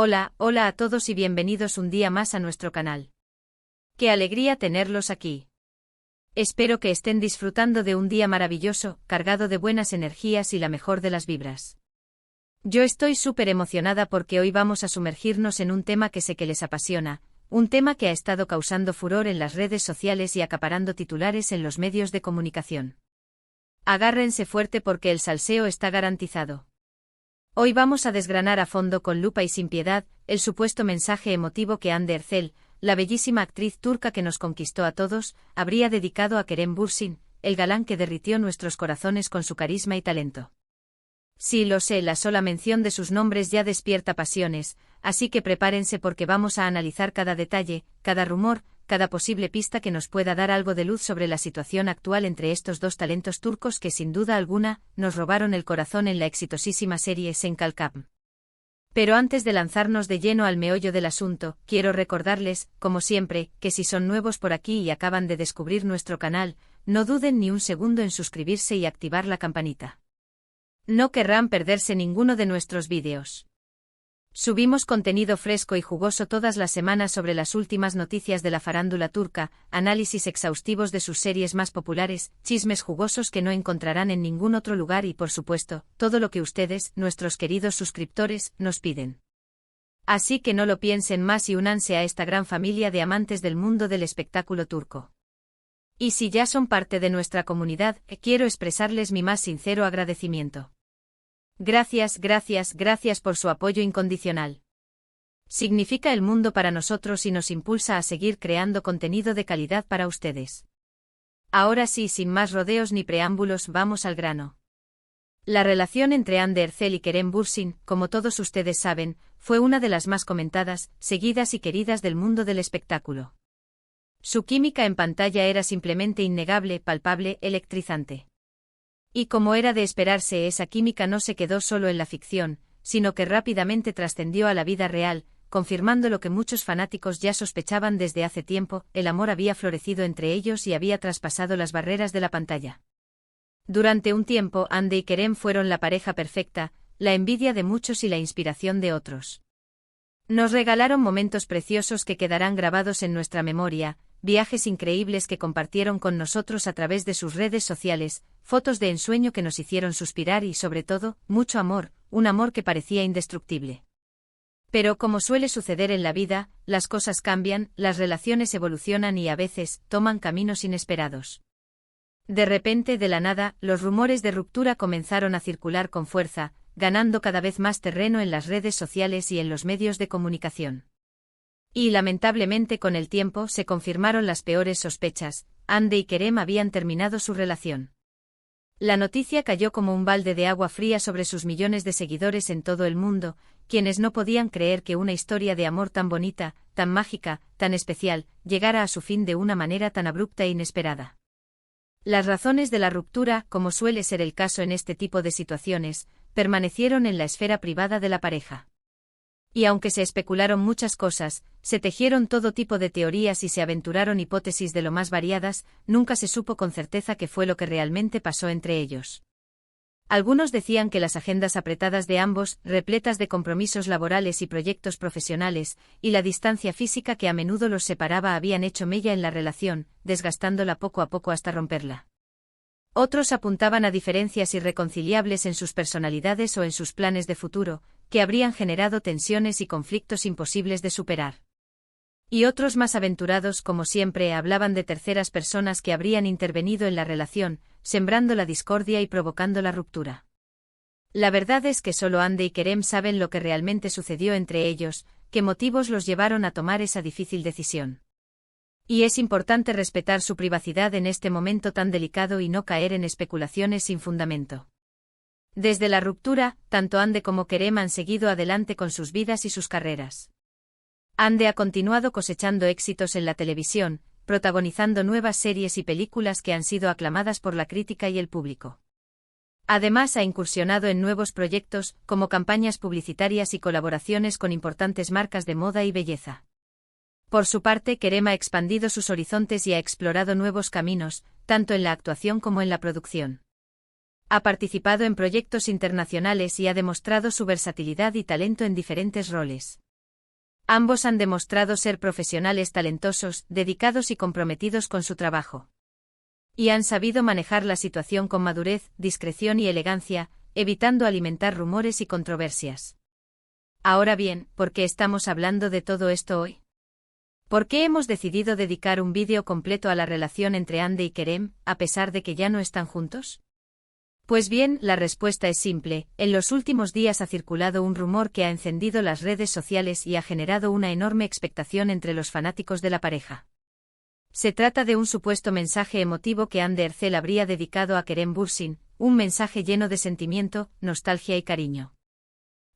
Hola, hola a todos y bienvenidos un día más a nuestro canal. ¡Qué alegría tenerlos aquí! Espero que estén disfrutando de un día maravilloso, cargado de buenas energías y la mejor de las vibras. Yo estoy súper emocionada porque hoy vamos a sumergirnos en un tema que sé que les apasiona, un tema que ha estado causando furor en las redes sociales y acaparando titulares en los medios de comunicación. Agárrense fuerte porque el salseo está garantizado. Hoy vamos a desgranar a fondo con lupa y sin piedad el supuesto mensaje emotivo que Hande Erçel, la bellísima actriz turca que nos conquistó a todos, habría dedicado a Kerem Bürsin, el galán que derritió nuestros corazones con su carisma y talento. Sí, lo sé, la sola mención de sus nombres ya despierta pasiones, así que prepárense porque vamos a analizar cada detalle, cada rumor, cada posible pista que nos pueda dar algo de luz sobre la situación actual entre estos dos talentos turcos que sin duda alguna nos robaron el corazón en la exitosísima serie Sen Kalkam. Pero antes de lanzarnos de lleno al meollo del asunto, quiero recordarles, como siempre, que si son nuevos por aquí y acaban de descubrir nuestro canal, no duden ni un segundo en suscribirse y activar la campanita. No querrán perderse ninguno de nuestros vídeos. Subimos contenido fresco y jugoso todas las semanas sobre las últimas noticias de la farándula turca, análisis exhaustivos de sus series más populares, chismes jugosos que no encontrarán en ningún otro lugar y, por supuesto, todo lo que ustedes, nuestros queridos suscriptores, nos piden. Así que no lo piensen más y únanse a esta gran familia de amantes del mundo del espectáculo turco. Y si ya son parte de nuestra comunidad, quiero expresarles mi más sincero agradecimiento. Gracias, gracias, gracias por su apoyo incondicional. Significa el mundo para nosotros y nos impulsa a seguir creando contenido de calidad para ustedes. Ahora sí, sin más rodeos ni preámbulos, vamos al grano. La relación entre Hande Erçel y Kerem Bürsin, como todos ustedes saben, fue una de las más comentadas, seguidas y queridas del mundo del espectáculo. Su química en pantalla era simplemente innegable, palpable, electrizante. Y como era de esperarse, esa química no se quedó solo en la ficción, sino que rápidamente trascendió a la vida real, confirmando lo que muchos fanáticos ya sospechaban desde hace tiempo: el amor había florecido entre ellos y había traspasado las barreras de la pantalla. Durante un tiempo, Hande y Kerem fueron la pareja perfecta, la envidia de muchos y la inspiración de otros. Nos regalaron momentos preciosos que quedarán grabados en nuestra memoria, viajes increíbles que compartieron con nosotros a través de sus redes sociales, fotos de ensueño que nos hicieron suspirar y, sobre todo, mucho amor, un amor que parecía indestructible. Pero como suele suceder en la vida, las cosas cambian, las relaciones evolucionan y a veces toman caminos inesperados. De repente, de la nada, los rumores de ruptura comenzaron a circular con fuerza, ganando cada vez más terreno en las redes sociales y en los medios de comunicación. Y lamentablemente con el tiempo se confirmaron las peores sospechas: Hande y Kerem habían terminado su relación. La noticia cayó como un balde de agua fría sobre sus millones de seguidores en todo el mundo, quienes no podían creer que una historia de amor tan bonita, tan mágica, tan especial, llegara a su fin de una manera tan abrupta e inesperada. Las razones de la ruptura, como suele ser el caso en este tipo de situaciones, permanecieron en la esfera privada de la pareja. Y aunque se especularon muchas cosas, se tejieron todo tipo de teorías y se aventuraron hipótesis de lo más variadas, nunca se supo con certeza qué fue lo que realmente pasó entre ellos. Algunos decían que las agendas apretadas de ambos, repletas de compromisos laborales y proyectos profesionales, y la distancia física que a menudo los separaba habían hecho mella en la relación, desgastándola poco a poco hasta romperla. Otros apuntaban a diferencias irreconciliables en sus personalidades o en sus planes de futuro, que habrían generado tensiones y conflictos imposibles de superar. Y otros más aventurados, como siempre, hablaban de terceras personas que habrían intervenido en la relación, sembrando la discordia y provocando la ruptura. La verdad es que solo Hande y Kerem saben lo que realmente sucedió entre ellos, qué motivos los llevaron a tomar esa difícil decisión. Y es importante respetar su privacidad en este momento tan delicado y no caer en especulaciones sin fundamento. Desde la ruptura, tanto Hande como Kerem han seguido adelante con sus vidas y sus carreras. Hande ha continuado cosechando éxitos en la televisión, protagonizando nuevas series y películas que han sido aclamadas por la crítica y el público. Además, ha incursionado en nuevos proyectos, como campañas publicitarias y colaboraciones con importantes marcas de moda y belleza. Por su parte, Kerem ha expandido sus horizontes y ha explorado nuevos caminos, tanto en la actuación como en la producción. Ha participado en proyectos internacionales y ha demostrado su versatilidad y talento en diferentes roles. Ambos han demostrado ser profesionales talentosos, dedicados y comprometidos con su trabajo. Y han sabido manejar la situación con madurez, discreción y elegancia, evitando alimentar rumores y controversias. Ahora bien, ¿por qué estamos hablando de todo esto hoy? ¿Por qué hemos decidido dedicar un vídeo completo a la relación entre Hande y Kerem, a pesar de que ya no están juntos? Pues bien, la respuesta es simple. En los últimos días ha circulado un rumor que ha encendido las redes sociales y ha generado una enorme expectación entre los fanáticos de la pareja. Se trata de un supuesto mensaje emotivo que Hande Erçel habría dedicado a Kerem Bürsin, un mensaje lleno de sentimiento, nostalgia y cariño.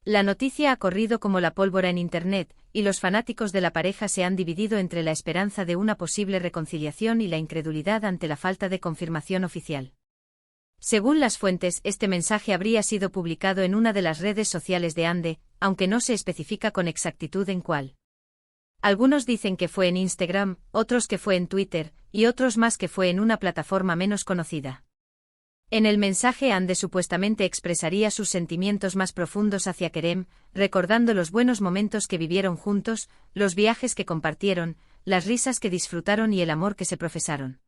La noticia ha corrido como la pólvora en Internet, y los fanáticos de la pareja se han dividido entre la esperanza de una posible reconciliación y la incredulidad ante la falta de confirmación oficial. Según las fuentes, este mensaje habría sido publicado en una de las redes sociales de Hande, aunque no se especifica con exactitud en cuál. Algunos dicen que fue en Instagram, otros que fue en Twitter, y otros más que fue en una plataforma menos conocida. En el mensaje Hande supuestamente expresaría sus sentimientos más profundos hacia Kerem, recordando los buenos momentos que vivieron juntos, los viajes que compartieron, las risas que disfrutaron y el amor que se profesaron.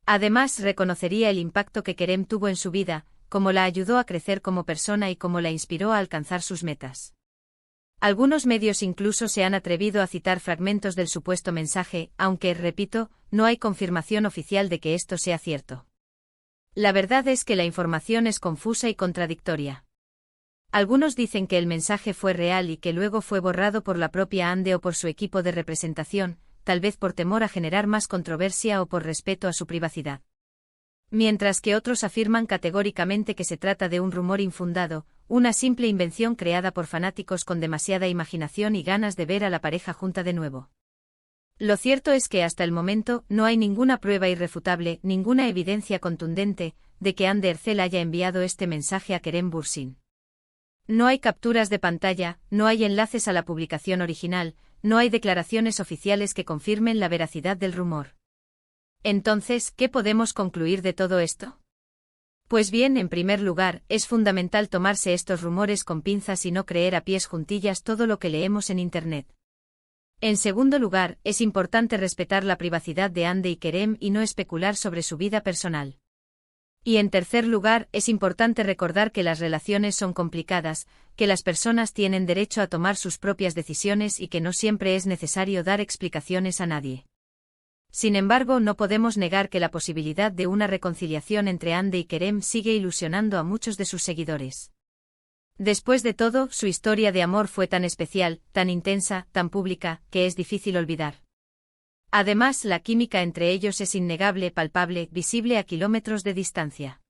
Además, reconocería el impacto que Kerem tuvo en su vida, cómo la ayudó a crecer como persona y cómo la inspiró a alcanzar sus metas. Algunos medios incluso se han atrevido a citar fragmentos del supuesto mensaje, aunque, repito, no hay confirmación oficial de que esto sea cierto. La verdad es que la información es confusa y contradictoria. Algunos dicen que el mensaje fue real y que luego fue borrado por la propia Hande o por su equipo de representación, tal vez por temor a generar más controversia o por respeto a su privacidad. Mientras que otros afirman categóricamente que se trata de un rumor infundado, una simple invención creada por fanáticos con demasiada imaginación y ganas de ver a la pareja junta de nuevo. Lo cierto es que hasta el momento no hay ninguna prueba irrefutable, ninguna evidencia contundente, de que Hande Erçel haya enviado este mensaje a Kerem Bürsin. No hay capturas de pantalla, no hay enlaces a la publicación original, no hay declaraciones oficiales que confirmen la veracidad del rumor. Entonces, ¿qué podemos concluir de todo esto? Pues bien, en primer lugar, es fundamental tomarse estos rumores con pinzas y no creer a pies juntillas todo lo que leemos en Internet. En segundo lugar, es importante respetar la privacidad de Hande y Kerem y no especular sobre su vida personal. Y en tercer lugar, es importante recordar que las relaciones son complicadas, que las personas tienen derecho a tomar sus propias decisiones y que no siempre es necesario dar explicaciones a nadie. Sin embargo, no podemos negar que la posibilidad de una reconciliación entre Hande y Kerem sigue ilusionando a muchos de sus seguidores. Después de todo, su historia de amor fue tan especial, tan intensa, tan pública, que es difícil olvidar. Además, la química entre ellos es innegable, palpable, visible a kilómetros de distancia.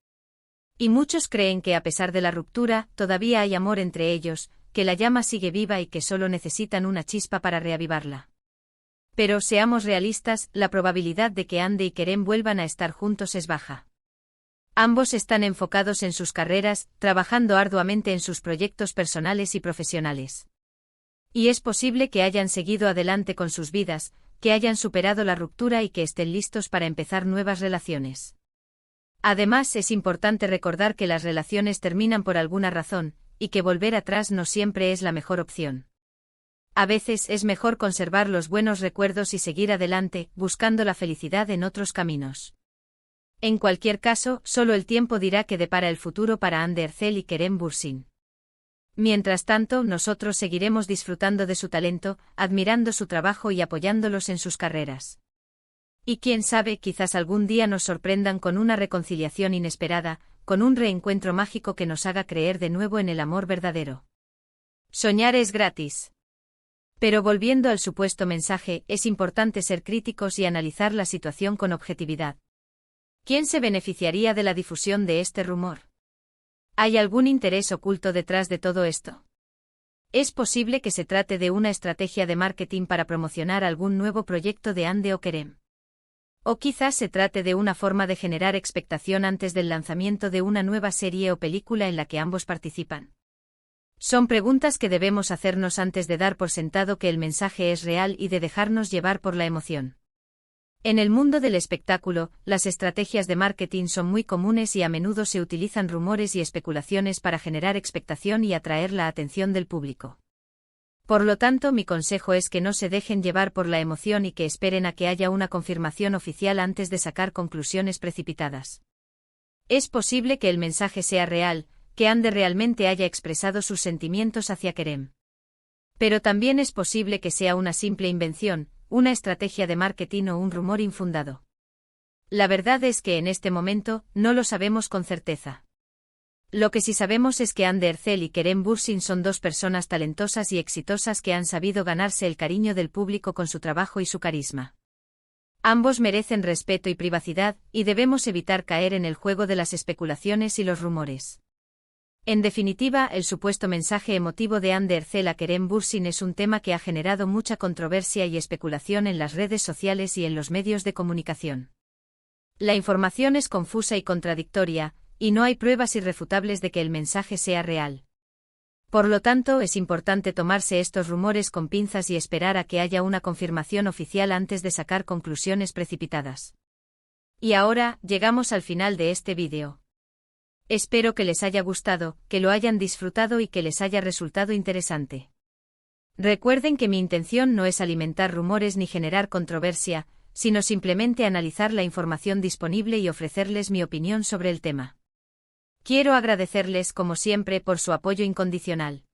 Y muchos creen que a pesar de la ruptura, todavía hay amor entre ellos, que la llama sigue viva y que solo necesitan una chispa para reavivarla. Pero seamos realistas, la probabilidad de que Hande y Kerem vuelvan a estar juntos es baja. Ambos están enfocados en sus carreras, trabajando arduamente en sus proyectos personales y profesionales. Y es posible que hayan seguido adelante con sus vidas, que hayan superado la ruptura y que estén listos para empezar nuevas relaciones. Además, es importante recordar que las relaciones terminan por alguna razón, y que volver atrás no siempre es la mejor opción. A veces es mejor conservar los buenos recuerdos y seguir adelante, buscando la felicidad en otros caminos. En cualquier caso, solo el tiempo dirá qué depara el futuro para Hande Erçel y Kerem Bürsin. Mientras tanto, nosotros seguiremos disfrutando de su talento, admirando su trabajo y apoyándolos en sus carreras. Y quién sabe, quizás algún día nos sorprendan con una reconciliación inesperada, con un reencuentro mágico que nos haga creer de nuevo en el amor verdadero. Soñar es gratis. Pero volviendo al supuesto mensaje, es importante ser críticos y analizar la situación con objetividad. ¿Quién se beneficiaría de la difusión de este rumor? ¿Hay algún interés oculto detrás de todo esto? Es posible que se trate de una estrategia de marketing para promocionar algún nuevo proyecto de Hande o Kerem. O quizás se trate de una forma de generar expectación antes del lanzamiento de una nueva serie o película en la que ambos participan. Son preguntas que debemos hacernos antes de dar por sentado que el mensaje es real y de dejarnos llevar por la emoción. En el mundo del espectáculo, las estrategias de marketing son muy comunes y a menudo se utilizan rumores y especulaciones para generar expectación y atraer la atención del público. Por lo tanto, mi consejo es que no se dejen llevar por la emoción y que esperen a que haya una confirmación oficial antes de sacar conclusiones precipitadas. Es posible que el mensaje sea real, que Ande realmente haya expresado sus sentimientos hacia Kerem. Pero también es posible que sea una simple invención, una estrategia de marketing o un rumor infundado. La verdad es que en este momento no lo sabemos con certeza. Lo que sí sabemos es que Hande Erçel y Kerem Bürsin son dos personas talentosas y exitosas que han sabido ganarse el cariño del público con su trabajo y su carisma. Ambos merecen respeto y privacidad, y debemos evitar caer en el juego de las especulaciones y los rumores. En definitiva, el supuesto mensaje emotivo de Hande Erçel a Kerem Bürsin es un tema que ha generado mucha controversia y especulación en las redes sociales y en los medios de comunicación. La información es confusa y contradictoria, y no hay pruebas irrefutables de que el mensaje sea real. Por lo tanto, es importante tomarse estos rumores con pinzas y esperar a que haya una confirmación oficial antes de sacar conclusiones precipitadas. Y ahora, llegamos al final de este vídeo. Espero que les haya gustado, que lo hayan disfrutado y que les haya resultado interesante. Recuerden que mi intención no es alimentar rumores ni generar controversia, sino simplemente analizar la información disponible y ofrecerles mi opinión sobre el tema. Quiero agradecerles como siempre por su apoyo incondicional.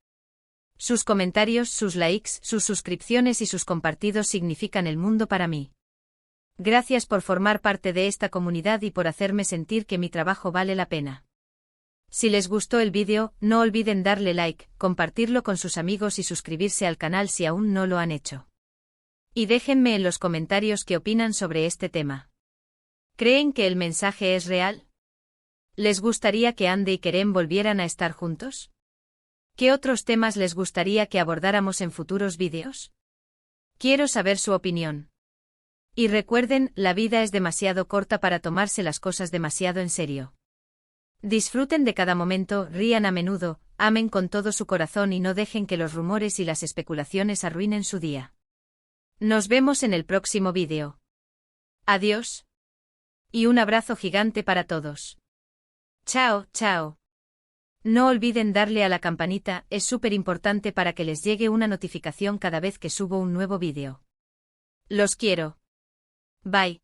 Sus comentarios, sus likes, sus suscripciones y sus compartidos significan el mundo para mí. Gracias por formar parte de esta comunidad y por hacerme sentir que mi trabajo vale la pena. Si les gustó el vídeo, no olviden darle like, compartirlo con sus amigos y suscribirse al canal si aún no lo han hecho. Y déjenme en los comentarios qué opinan sobre este tema. ¿Creen que el mensaje es real? ¿Les gustaría que Hande y Kerem volvieran a estar juntos? ¿Qué otros temas les gustaría que abordáramos en futuros vídeos? Quiero saber su opinión. Y recuerden, la vida es demasiado corta para tomarse las cosas demasiado en serio. Disfruten de cada momento, rían a menudo, amen con todo su corazón y no dejen que los rumores y las especulaciones arruinen su día. Nos vemos en el próximo vídeo. Adiós. Y un abrazo gigante para todos. Chao, chao. No olviden darle a la campanita, es súper importante para que les llegue una notificación cada vez que subo un nuevo vídeo. Los quiero. Bye.